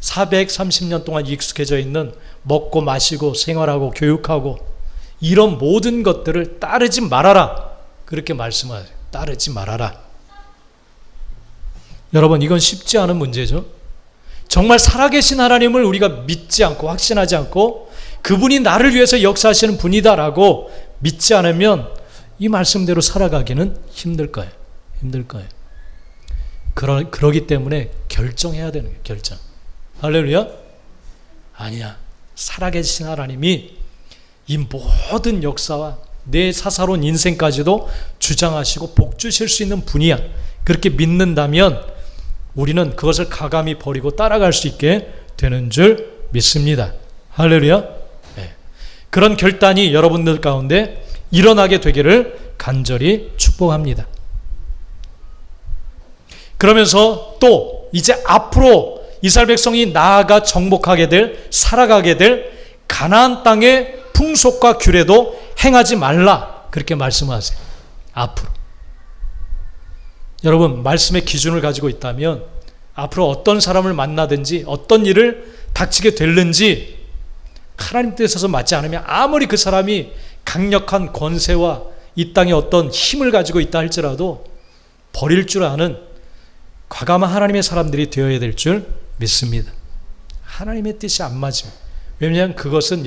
430년 동안 익숙해져 있는 먹고 마시고 생활하고 교육하고 이런 모든 것들을 따르지 말아라, 그렇게 말씀하세요. 따르지 말아라. 여러분, 이건 쉽지 않은 문제죠. 정말 살아계신 하나님을 우리가 믿지 않고 확신하지 않고 그분이 나를 위해서 역사하시는 분이다라고 믿지 않으면 이 말씀대로 살아가기는 힘들 거예요. 그러기 때문에 결정해야 되는 거예요. 결정. 할렐루야? 아니야. 살아계신 하나님이 이 모든 역사와 내 사사로운 인생까지도 주장하시고 복 주실 수 있는 분이야. 그렇게 믿는다면 우리는 그것을 가감히 버리고 따라갈 수 있게 되는 줄 믿습니다. 할렐루야. 네. 그런 결단이 여러분들 가운데 일어나게 되기를 간절히 축복합니다. 그러면서 또 이제 앞으로 이스라엘 백성이 나아가 정복하게 될, 살아가게 될 가나안 땅의 풍속과 규례도 행하지 말라, 그렇게 말씀하세요. 앞으로. 여러분, 말씀의 기준을 가지고 있다면 앞으로 어떤 사람을 만나든지 어떤 일을 닥치게 될는지 하나님 뜻에 있어서 맞지 않으면 아무리 그 사람이 강력한 권세와 이 땅에 어떤 힘을 가지고 있다 할지라도 버릴 줄 아는 과감한 하나님의 사람들이 되어야 될 줄 믿습니다. 하나님의 뜻이 안 맞으면. 왜냐하면 그것은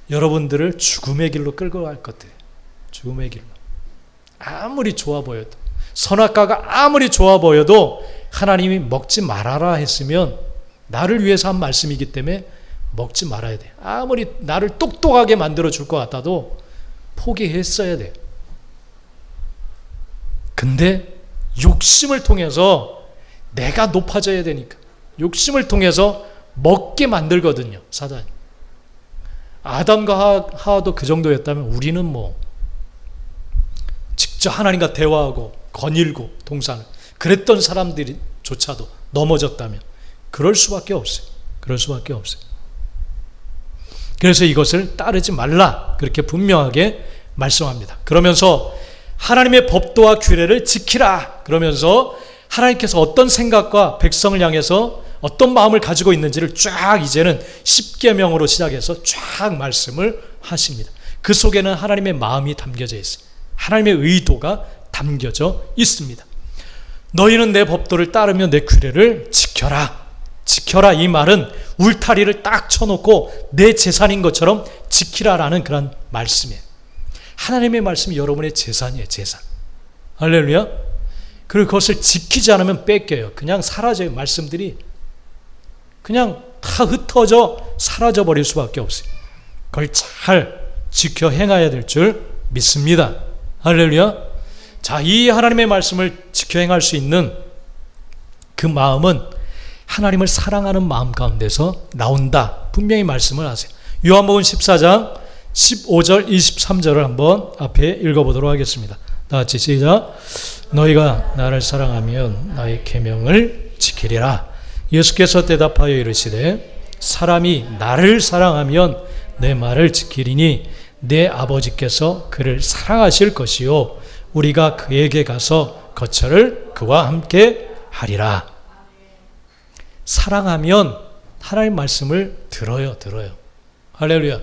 여러분들을 죽음의 길로 끌고 갈 것들. 죽음의 길로. 아무리 좋아 보여도, 선악과가 아무리 좋아 보여도 하나님이 먹지 말아라 했으면 나를 위해서 한 말씀이기 때문에 먹지 말아야 돼. 아무리 나를 똑똑하게 만들어 줄 것 같아도 포기했어야 돼. 근데 욕심을 통해서 내가 높아져야 되니까 욕심을 통해서 먹게 만들거든요, 사단이. 아담과 하와도 그 정도였다면 우리는 직접 하나님과 대화하고 거닐고 동상을 그랬던 사람들이 조차도 넘어졌다면 그럴 수밖에 없어요. 그래서 이것을 따르지 말라, 그렇게 분명하게 말씀합니다. 그러면서 하나님의 법도와 규례를 지키라. 그러면서 하나님께서 어떤 생각과 백성을 향해서 어떤 마음을 가지고 있는지를 쫙 이제는 십계명으로 시작해서 쫙 말씀을 하십니다. 그 속에는 하나님의 마음이 담겨져 있어요. 하나님의 의도가 담겨져 있습니다. 너희는 내 법도를 따르며 내 규례를 지켜라. 지켜라, 이 말은 울타리를 딱 쳐놓고 내 재산인 것처럼 지키라라는 그런 말씀이에요. 하나님의 말씀이 여러분의 재산이에요. 재산. 할렐루야. 그리고 그것을 지키지 않으면 뺏겨요. 그냥 사라져요. 말씀들이 그냥 다 흩어져 사라져 버릴 수밖에 없어요. 그걸 잘 지켜 행해야 될 줄 믿습니다. 할렐루야. 자, 이 하나님의 말씀을 지켜 행할 수 있는 그 마음은 하나님을 사랑하는 마음 가운데서 나온다. 분명히 말씀을 하세요. 요한복음 14장 15절 23절을 한번 앞에 읽어보도록 하겠습니다. 다 같이 시작. 너희가 나를 사랑하면 나의 계명을 지키리라. 예수께서 대답하여 이르시되 사람이 나를 사랑하면 내 말을 지키리니 내 아버지께서 그를 사랑하실 것이요 우리가 그에게 가서 거처를 그와 함께 하리라. 사랑하면 하나님 말씀을 들어요. 할렐루야.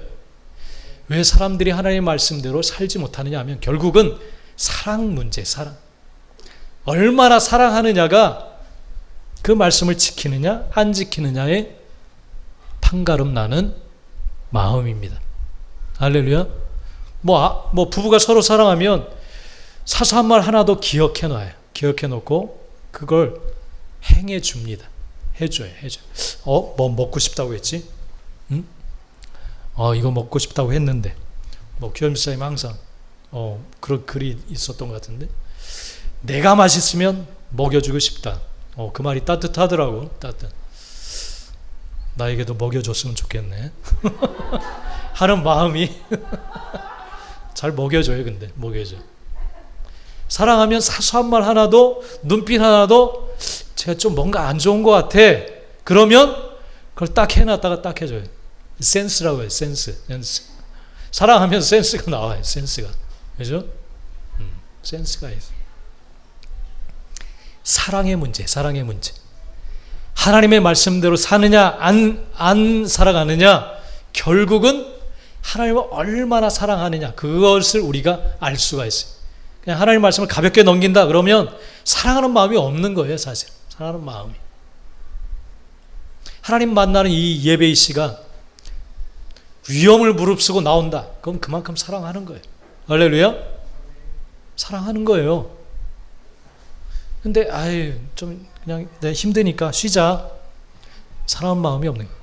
왜 사람들이 하나님의 말씀대로 살지 못하느냐 하면 결국은 사랑 문제, 사랑. 얼마나 사랑하느냐가 그 말씀을 지키느냐 안 지키느냐의 판가름 나는 마음입니다. 할렐루야. 뭐 부부가 서로 사랑하면 사소한 말 하나도 기억해 놔요. 기억해 놓고 그걸 행해 줍니다. 해줘요. 뭐 먹고 싶다고 했지? 응? 이거 먹고 싶다고 했는데 교회 목사님 항상 그런 글이 있었던 것 같은데 내가 맛있으면 먹여주고 싶다. 그 말이 따뜻하더라고. 나에게도 먹여줬으면 좋겠네. 하는 마음이 잘 먹여줘요. 근데 먹여줘. 사랑하면 사소한 말 하나도 눈빛 하나도 제가 좀 뭔가 안 좋은 것 같아. 그러면 그걸 딱 해놨다가 딱 해줘요. 센스라고 해요. 센스. 사랑하면 센스가 나와요. 센스가. 그죠? 센스가 있어요. 사랑의 문제. 하나님의 말씀대로 사느냐 안 살아가느냐 결국은 하나님을 얼마나 사랑하느냐 그것을 우리가 알 수가 있어요. 그냥 하나님 말씀을 가볍게 넘긴다 그러면 사랑하는 마음이 없는 거예요. 사실 사랑하는 마음이. 하나님 만나는 이 예배의 시간 위험을 무릅쓰고 나온다. 그럼 그만큼 사랑하는 거예요. 할렐루야. 사랑하는 거예요. 근데 좀 그냥 내가 힘드니까 쉬자. 사랑하는 마음이 없는 거예요.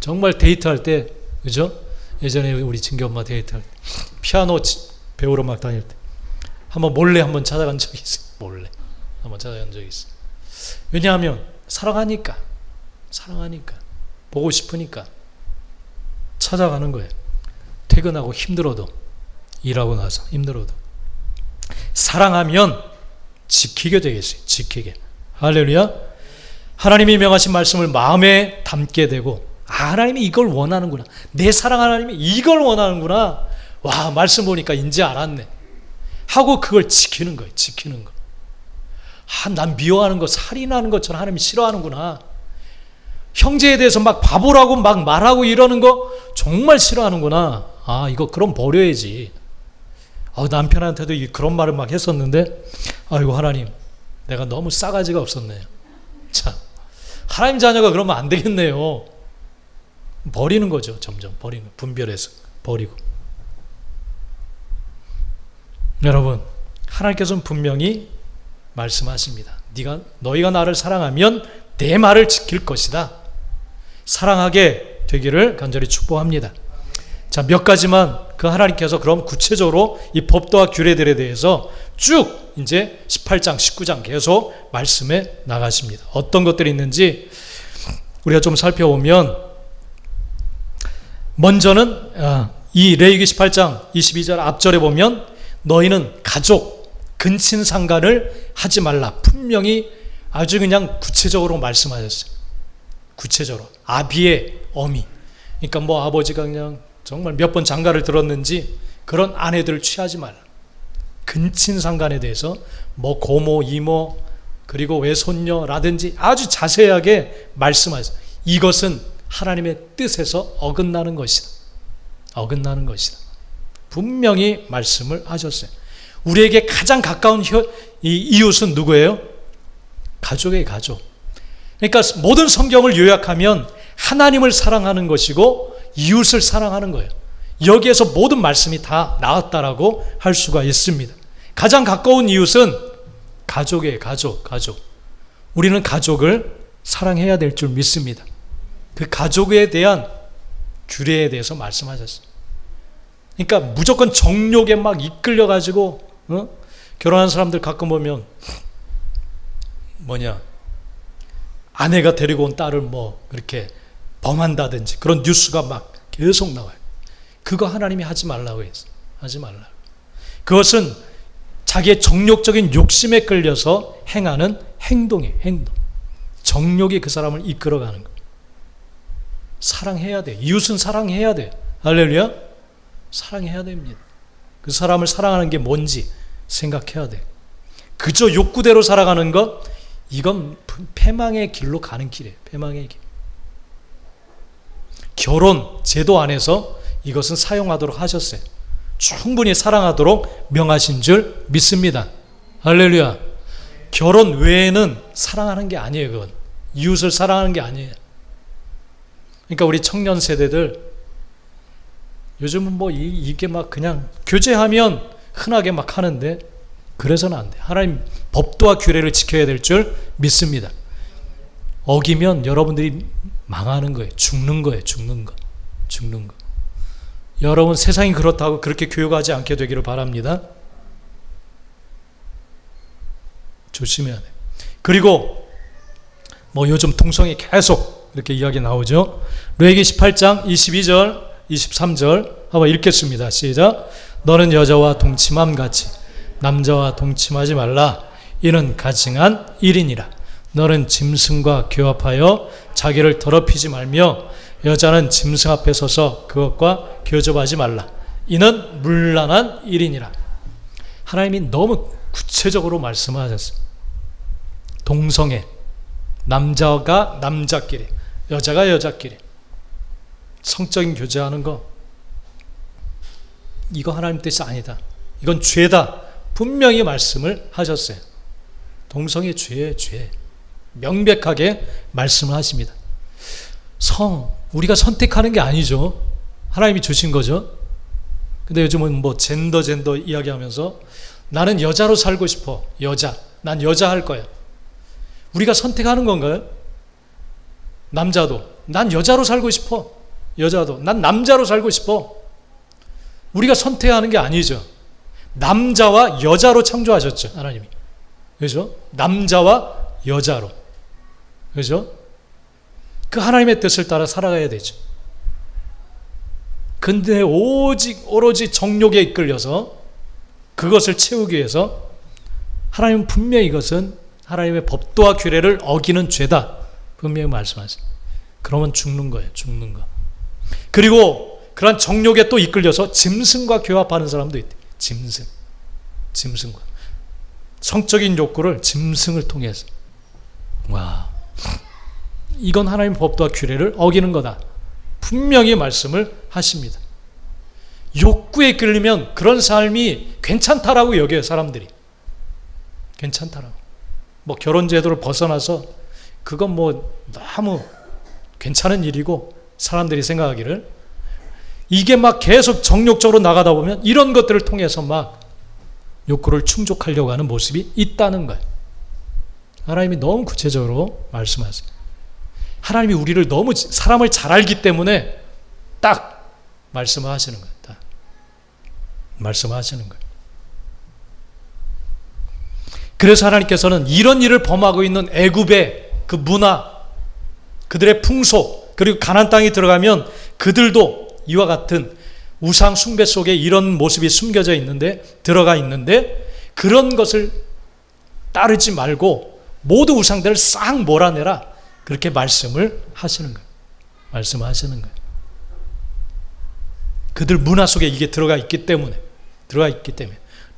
정말 데이트할 때, 그죠? 예전에 우리 친구 엄마 데이트할 때 피아노 배우러 막 다닐 때 몰래 한번 찾아간 적이 있어요. 몰래 한번 찾아간 적이 있어요. 왜냐하면 사랑하니까 보고 싶으니까 찾아가는 거예요. 퇴근하고 힘들어도 일하고 나서 힘들어도 사랑하면 지키게 되겠어요. 지키게. 할렐루야. 하나님이 명하신 말씀을 마음에 담게 되고 하나님이 이걸 원하는구나. 내 사랑 하나님이 이걸 원하는구나. 와, 말씀 보니까 이제 알았네. 하고 그걸 지키는 거예요. 지키는 거. 난 미워하는 거, 살인하는 것처럼 하나님이 싫어하는구나. 형제에 대해서 막 바보라고 막 말하고 이러는 거 정말 싫어하는구나. 이거 그럼 버려야지. 남편한테도 그런 말을 막 했었는데 아이고 하나님 내가 너무 싸가지가 없었네요. 자, 하나님 자녀가 그러면 안 되겠네요. 버리는 거죠. 점점 버리는, 분별해서 버리고. 여러분, 하나님께서는 분명히 말씀하십니다. 너희가 나를 사랑하면 내 말을 지킬 것이다. 사랑하게 되기를 간절히 축복합니다. 자, 몇 가지만 그 하나님께서 그럼 구체적으로 이 법도와 규례들에 대해서 쭉 이제 18장, 19장 계속 말씀해 나가십니다. 어떤 것들이 있는지 우리가 좀 살펴보면 먼저는 이 레위기 18장 22절 앞절에 보면 너희는 가족, 근친상간을 하지 말라. 분명히 아주 그냥 구체적으로 말씀하셨어요. 구체적으로. 아비의 어미. 그러니까 아버지가 그냥 정말 몇 번 장가를 들었는지 그런 아내들을 취하지 말라. 근친 상간에 대해서 뭐 고모, 이모, 그리고 외손녀라든지 아주 자세하게 말씀하셨어요. 이것은 하나님의 뜻에서 어긋나는 것이다. 어긋나는 것이다. 분명히 말씀을 하셨어요. 우리에게 가장 가까운 이 이웃은 누구예요? 가족의 가족. 그러니까 모든 성경을 요약하면 하나님을 사랑하는 것이고 이웃을 사랑하는 거예요. 여기에서 모든 말씀이 다 나왔다라고 할 수가 있습니다. 가장 가까운 이웃은 가족의 가족. 우리는 가족을 사랑해야 될 줄 믿습니다. 그 가족에 대한 규례에 대해서 말씀하셨어요. 그러니까 무조건 정욕에 막 이끌려가지고 결혼한 사람들 가끔 보면 아내가 데리고 온 딸을 뭐 그렇게 범한다든지 그런 뉴스가 막 계속 나와요. 그거 하나님이 하지 말라고 했어요. 하지 말라고. 그것은 자기의 정욕적인 욕심에 끌려서 행하는 행동이에요. 행동. 정욕이 그 사람을 이끌어가는 거예요. 사랑해야 돼요. 이웃은 사랑해야 돼요. 할렐루야. 사랑해야 됩니다. 그 사람을 사랑하는 게 뭔지 생각해야 돼요. 그저 욕구대로 살아가는 것, 이건 패망의 길로 가는 길이에요. 패망의 길. 결혼 제도 안에서 이것은 사용하도록 하셨어요. 충분히 사랑하도록 명하신 줄 믿습니다. 할렐루야. 결혼 외에는 사랑하는 게 아니에요. 그건 이웃을 사랑하는 게 아니에요. 그러니까 우리 청년 세대들 요즘은 뭐 이게 막 그냥 교제하면 흔하게 막 하는데 그래서는 안 돼. 하나님 법도와 규례를 지켜야 될 줄 믿습니다. 어기면 여러분들이 망하는 거예요. 죽는 거예요. 죽는 거. 여러분 세상이 그렇다고 그렇게 교육하지 않게 되기를 바랍니다. 조심해야 돼요. 그리고 뭐 요즘 동성애 계속 이렇게 이야기 나오죠. 레위기 18장 22절 23절 한번 읽겠습니다. 시작. 너는 여자와 동침함 같이 남자와 동침하지 말라. 이는 가증한 일이니라. 너는 짐승과 교합하여 자기를 더럽히지 말며 여자는 짐승 앞에 서서 그것과 교접하지 말라. 이는 문란한 일이니라. 하나님이 너무 구체적으로 말씀하셨어요. 동성애, 남자가 남자끼리, 여자가 여자끼리 성적인 교제하는 거, 이거 하나님 뜻이 아니다. 이건 죄다. 분명히 말씀을 하셨어요. 동성애 죄예요, 죄. 명백하게 말씀을 하십니다. 우리가 선택하는 게 아니죠. 하나님이 주신 거죠. 근데 요즘은 뭐 젠더 이야기하면서 나는 여자로 살고 싶어. 난 여자 할 거야. 우리가 선택하는 건가요? 남자도 난 여자로 살고 싶어. 여자도 난 남자로 살고 싶어. 우리가 선택하는 게 아니죠. 남자와 여자로 창조하셨죠, 하나님이. 그죠? 남자와 여자로. 그죠? 그 하나님의 뜻을 따라 살아가야 되죠. 근데 오로지 정욕에 이끌려서 그것을 채우기 위해서 하나님은 분명히 이것은 하나님의 법도와 규례를 어기는 죄다. 분명히 말씀하세요. 그러면 죽는 거예요. 죽는 거. 그리고 그런 정욕에 또 이끌려서 짐승과 교합하는 사람도 있대. 짐승과. 성적인 욕구를 짐승을 통해서. 와. 이건 하나님의 법도와 규례를 어기는 거다. 분명히 말씀을 하십니다. 욕구에 이끌리면 그런 삶이 괜찮다라고 여겨요, 사람들이. 괜찮다라고. 뭐 결혼 제도를 벗어나서 그건 뭐 너무 괜찮은 일이고 사람들이 생각하기를 이게 막 계속 정욕적으로 나가다 보면 이런 것들을 통해서 막 욕구를 충족하려고 하는 모습이 있다는 거예요. 하나님이 너무 구체적으로 말씀하세요. 하나님이 우리를 너무 사람을 잘 알기 때문에 딱 말씀을 하시는 거예요. 딱 말씀을 하시는 거예요. 그래서 하나님께서는 이런 일을 범하고 있는 애굽의 그 문화, 그들의 풍속, 그리고 가나안 땅에 들어가면 그들도 이와 같은 우상 숭배 속에 이런 모습이 숨겨져 있는데, 들어가 있는데, 그런 것을 따르지 말고 모두 우상들을 싹 몰아내라. 그렇게 말씀을 하시는 거예요. 말씀을 하시는 거예요. 그들 문화 속에 이게 들어가 있기 때문에.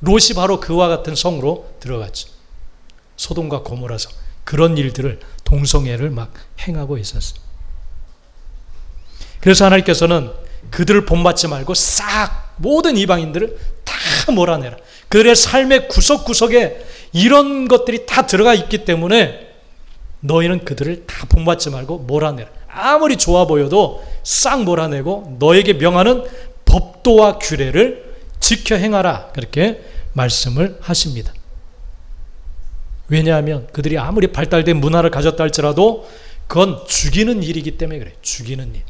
롯이 바로 그와 같은 성으로 들어갔죠. 소돔과 고모라 성. 그런 일들을 동성애를 막 행하고 있었어요. 그래서 하나님께서는 그들을 본받지 말고 싹 모든 이방인들을 다 몰아내라. 그들의 삶의 구석구석에 이런 것들이 다 들어가 있기 때문에 너희는 그들을 다 본받지 말고 몰아내라. 아무리 좋아 보여도 싹 몰아내고 너에게 명하는 법도와 규례를 지켜 행하라. 그렇게 말씀을 하십니다. 왜냐하면 그들이 아무리 발달된 문화를 가졌다 할지라도 그건 죽이는 일이기 때문에 그래요. 죽이는 일.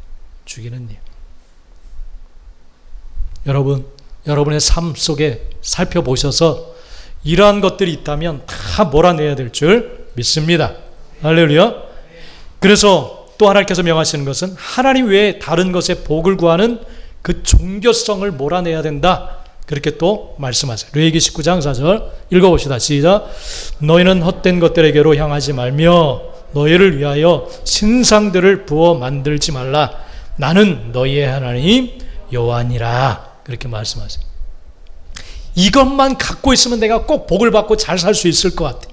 여러분, 여러분의 삶 속에 살펴보셔서 이러한 것들이 있다면 다 몰아내야 될 줄 믿습니다. 할렐루야. 그래서 또 하나님께서 명하시는 것은 하나님 외에 다른 것에 복을 구하는 그 종교성을 몰아내야 된다. 그렇게 또 말씀하세요. 레위기 19장 4절 읽어봅시다. 시작. 너희는 헛된 것들에게로 향하지 말며 너희를 위하여 신상들을 부어 만들지 말라. 나는 너희의 하나님 여호와니라. 그렇게 말씀하세요. 이것만 갖고 있으면 내가 꼭 복을 받고 잘 살 수 있을 것 같아.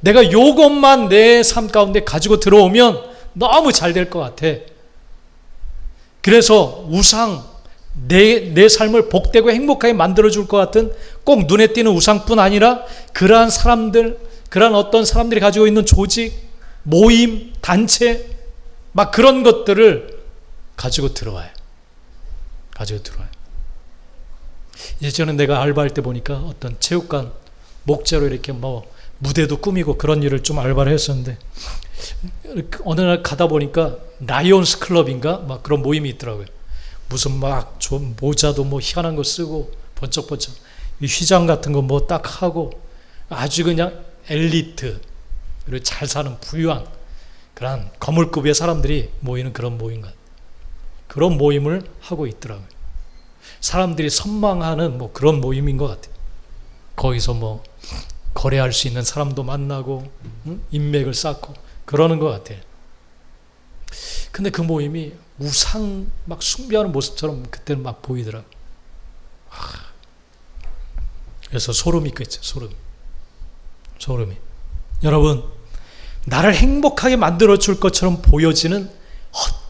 내가 이것만 내 삶 가운데 가지고 들어오면 너무 잘 될 것 같아. 그래서 우상, 내 삶을 복되고 행복하게 만들어줄 것 같은 꼭 눈에 띄는 우상뿐 아니라 그러한 사람들, 그러한 어떤 사람들이 가지고 있는 조직, 모임, 단체 막 그런 것들을 가지고 들어와요. 예전에 내가 알바할 때 보니까 어떤 체육관 목재로 이렇게 뭐 무대도 꾸미고 그런 일을 좀 알바를 했었는데 어느 날 가다 보니까 라이온스 클럽인가 막 그런 모임이 있더라고요. 무슨 막 좀 모자도 뭐 희한한 거 쓰고 번쩍번쩍 휘장 같은 거 뭐 딱 하고 아주 그냥 엘리트 그리고 잘 사는 부유한 그런 거물급의 사람들이 모이는 그런 모임 같아요. 그런 모임을 하고 있더라고요. 사람들이 선망하는 뭐 그런 모임인 것 같아요. 거기서 뭐 거래할 수 있는 사람도 만나고 인맥을 쌓고 그러는 것 같아요. 근데 그 모임이 우상 막 숭배하는 모습처럼 그때는 막 보이더라고요. 그래서 소름이 끼쳤죠. 소름이. 여러분, 나를 행복하게 만들어줄 것처럼 보여지는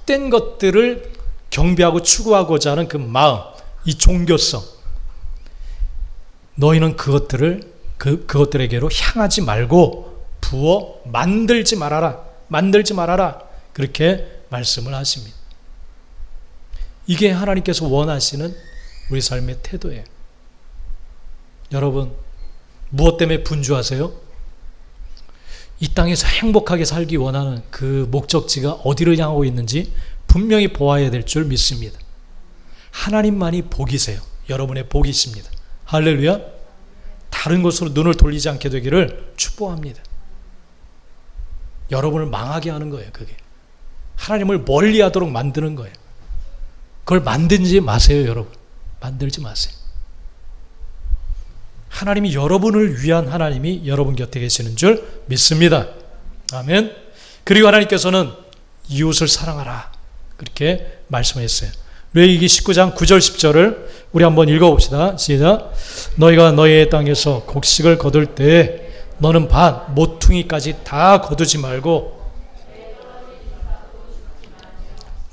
헛된 것들을 경배하고 추구하고자 하는 그 마음, 이 종교성, 너희는 그것들에게로 향하지 말고 부어 만들지 말아라. 그렇게 말씀을 하십니다. 이게 하나님께서 원하시는 우리 삶의 태도예요. 여러분, 무엇 때문에 분주하세요? 이 땅에서 행복하게 살기 원하는 그 목적지가 어디를 향하고 있는지 분명히 보아야 될 줄 믿습니다. 하나님만이 복이세요. 여러분의 복이십니다. 할렐루야. 다른 곳으로 눈을 돌리지 않게 되기를 축복합니다. 여러분을 망하게 하는 거예요. 그게 하나님을 멀리하도록 만드는 거예요. 그걸 만들지 마세요. 여러분, 만들지 마세요. 하나님이 여러분을 위한 하나님이 여러분 곁에 계시는 줄 믿습니다. 아멘. 그리고 하나님께서는 이웃을 사랑하라 그렇게 말씀했어요. 레위기 19장 9절 10절을 우리 한번 읽어봅시다. 시작. 너희가 너희의 땅에서 곡식을 거둘 때 너는 밭 모퉁이까지 다 거두지 말고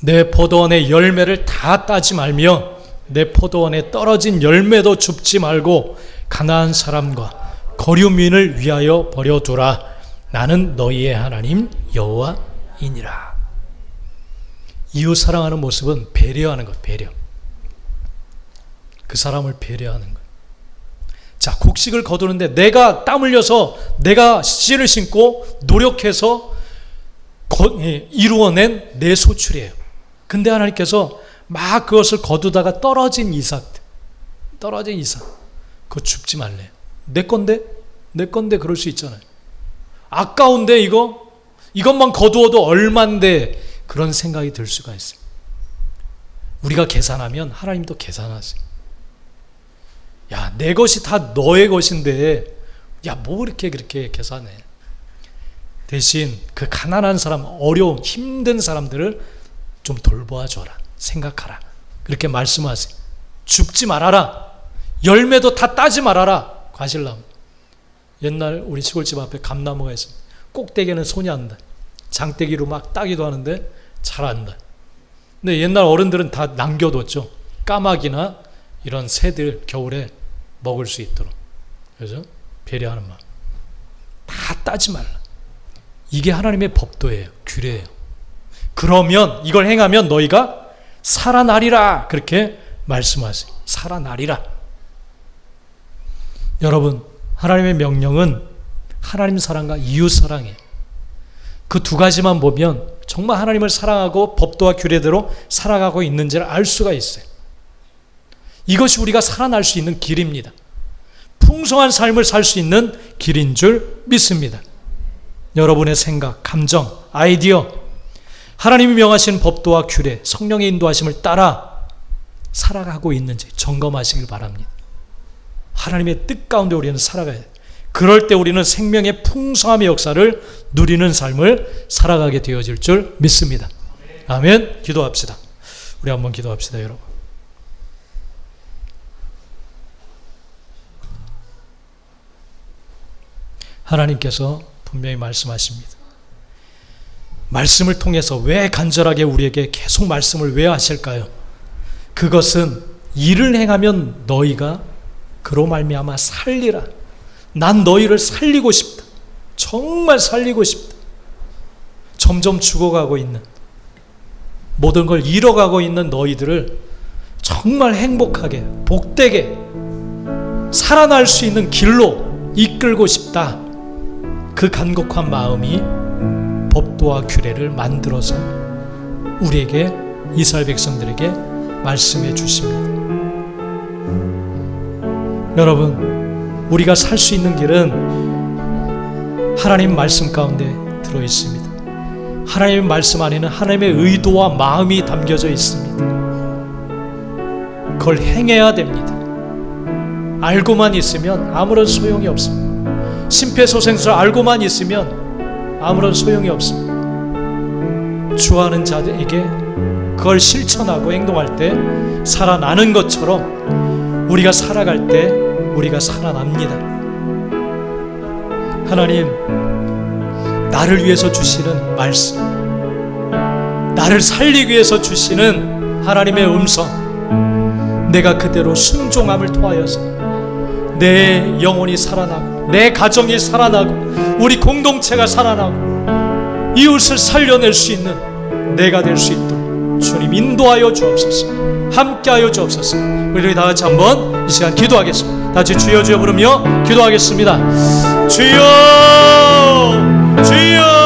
내 포도원의 열매를 다 따지 말며 내 포도원에 떨어진 열매도 줍지 말고 가나안 사람과 거류민을 위하여 버려두라. 나는 너희의 하나님 여호와이니라. 이웃 사랑하는 모습은 배려하는 것, 배려. 그 사람을 배려하는 것. 자, 곡식을 거두는데 내가 땀 흘려서 내가 씨를 심고 노력해서 이루어낸 내 소출이에요. 근데 하나님께서 막 그것을 거두다가 떨어진 이삭 그거 줍지 말래. 내 건데 그럴 수 있잖아요. 아까운데 이것만 거두어도 얼만데 그런 생각이 들 수가 있어요. 우리가 계산하면 하나님도 계산하세요. 야, 내 것이 다 너의 것인데 야, 뭐 그렇게 계산해. 대신 그 가난한 사람, 어려운 힘든 사람들을 좀 돌보아줘라. 생각하라. 그렇게 말씀하세요. 줍지 말아라. 열매도 다 따지 말아라. 과실나무. 옛날 우리 시골집 앞에 감나무가 있어요. 꼭대기에는 손이 안 닿아요. 장대기로 막 따기도 하는데 잘 안 닿아요. 근데 옛날 어른들은 다 남겨뒀죠. 까마귀나 이런 새들 겨울에 먹을 수 있도록. 그래서 배려하는 마음. 다 따지 말라. 이게 하나님의 법도예요. 규례예요. 그러면 이걸 행하면 너희가 살아나리라. 그렇게 말씀하세요. 살아나리라. 여러분, 하나님의 명령은 하나님 사랑과 이웃 사랑이에요. 그 두 가지만 보면 정말 하나님을 사랑하고 법도와 규례대로 살아가고 있는지를 알 수가 있어요. 이것이 우리가 살아날 수 있는 길입니다. 풍성한 삶을 살 수 있는 길인 줄 믿습니다. 여러분의 생각, 감정, 아이디어, 하나님이 명하신 법도와 규례, 성령의 인도하심을 따라 살아가고 있는지 점검하시길 바랍니다. 하나님의 뜻 가운데 우리는 살아가야 돼요. 그럴 때 우리는 생명의 풍성함의 역사를 누리는 삶을 살아가게 되어질 줄 믿습니다. 아멘. 기도합시다. 우리 한번 기도합시다, 여러분. 하나님께서 분명히 말씀하십니다. 말씀을 통해서 왜 간절하게 우리에게 계속 말씀을 왜 하실까요? 그것은 이를 행하면 너희가 그로 말미암아 살리라. 난 너희를 살리고 싶다. 정말 살리고 싶다. 점점 죽어가고 있는, 모든 걸 잃어가고 있는 너희들을 정말 행복하게, 복되게 살아날 수 있는 길로 이끌고 싶다. 그 간곡한 마음이 법도와 규례를 만들어서 우리에게, 이스라엘 백성들에게 말씀해 주십니다. 여러분, 우리가 살 수 있는 길은 하나님 말씀 가운데 들어 있습니다. 하나님의 말씀 안에는 하나님의 의도와 마음이 담겨져 있습니다. 그걸 행해야 됩니다. 알고만 있으면 아무런 소용이 없습니다. 심폐소생술 알고만 있으면 아무런 소용이 없습니다. 주하는 자들에게 그걸 실천하고 행동할 때 살아나는 것처럼 우리가 살아갈 때 우리가 살아납니다. 하나님, 나를 위해서 주시는 말씀, 나를 살리기 위해서 주시는 하나님의 음성, 내가 그대로 순종함을 통하여서 내 영혼이 살아나고 내 가정이 살아나고 우리 공동체가 살아나고 이웃을 살려낼 수 있는 내가 될 수 있도록 주님 인도하여 주옵소서. 함께하여 주옵소서. 우리 다 같이 한번 이 시간 기도하겠습니다. 다 같이 주여 주여 부르며 기도하겠습니다. 주여 주여